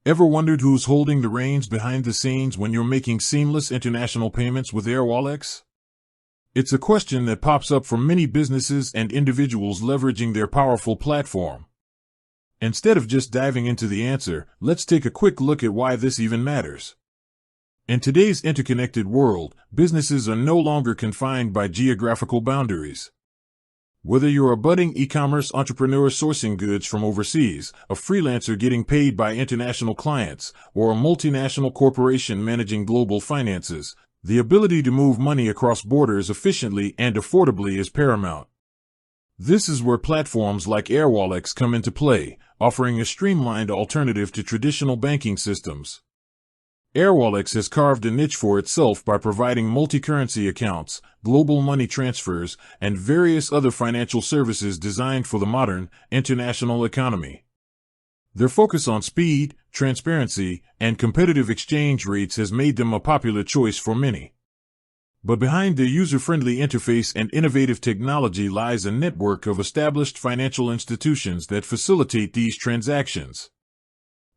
Ever wondered who's holding the reins behind the scenes when you're making seamless international payments with Airwallex? It's a question that pops up for many businesses and individuals leveraging their powerful platform. Instead of just diving into the answer, let's take a quick look at why this even matters. In today's interconnected world, businesses are no longer confined by geographical boundaries. Whether you're a budding e-commerce entrepreneur sourcing goods from overseas, a freelancer getting paid by international clients, or a multinational corporation managing global finances, the ability to move money across borders efficiently and affordably is paramount. This is where platforms like Airwallex come into play, offering a streamlined alternative to traditional banking systems. Airwallex has carved a niche for itself by providing multi-currency accounts, global money transfers, and various other financial services designed for the modern, international economy. Their focus on speed, transparency, and competitive exchange rates has made them a popular choice for many. But behind their user-friendly interface and innovative technology lies a network of established financial institutions that facilitate these transactions.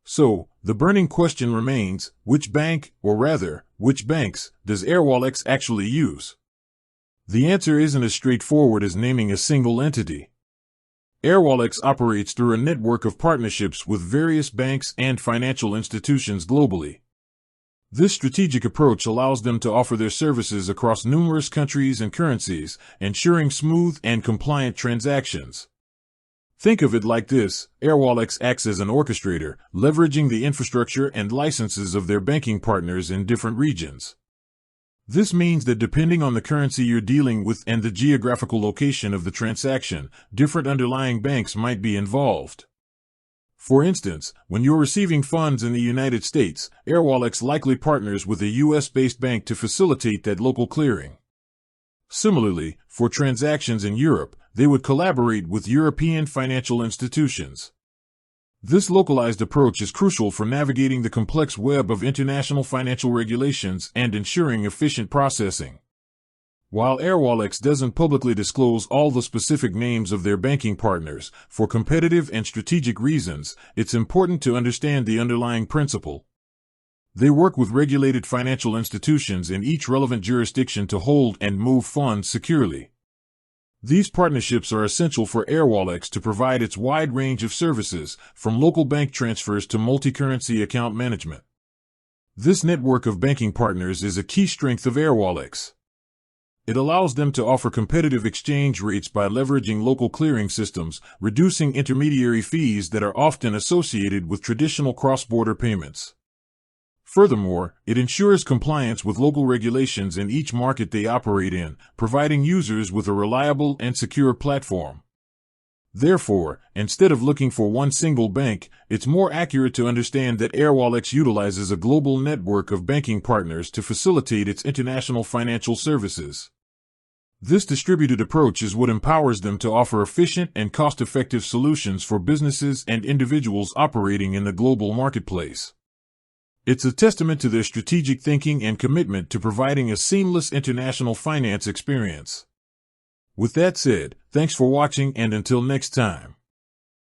So, the burning question remains, which bank, or rather, which banks, does Airwallex actually use? The answer isn't as straightforward as naming a single entity. Airwallex operates through a network of partnerships with various banks and financial institutions globally. This strategic approach allows them to offer their services across numerous countries and currencies, ensuring smooth and compliant transactions. Think of it like this: Airwallex acts as an orchestrator, leveraging the infrastructure and licenses of their banking partners in different regions. This means that depending on the currency you're dealing with and the geographical location of the transaction, different underlying banks might be involved. For instance, when you're receiving funds in the United States, Airwallex likely partners with a US-based bank to facilitate that local clearing. Similarly, for transactions in Europe, they would collaborate with European financial institutions. This localized approach is crucial for navigating the complex web of international financial regulations and ensuring efficient processing. While Airwallex doesn't publicly disclose all the specific names of their banking partners, for competitive and strategic reasons, it's important to understand the underlying principle. They work with regulated financial institutions in each relevant jurisdiction to hold and move funds securely. These partnerships are essential for Airwallex to provide its wide range of services, from local bank transfers to multi-currency account management. This network of banking partners is a key strength of Airwallex. It allows them to offer competitive exchange rates by leveraging local clearing systems, reducing intermediary fees that are often associated with traditional cross-border payments. Furthermore, it ensures compliance with local regulations in each market they operate in, providing users with a reliable and secure platform. Therefore, instead of looking for one single bank, it's more accurate to understand that Airwallex utilizes a global network of banking partners to facilitate its international financial services. This distributed approach is what empowers them to offer efficient and cost-effective solutions for businesses and individuals operating in the global marketplace. It's a testament to their strategic thinking and commitment to providing a seamless international finance experience. With that said, thanks for watching, and until next time.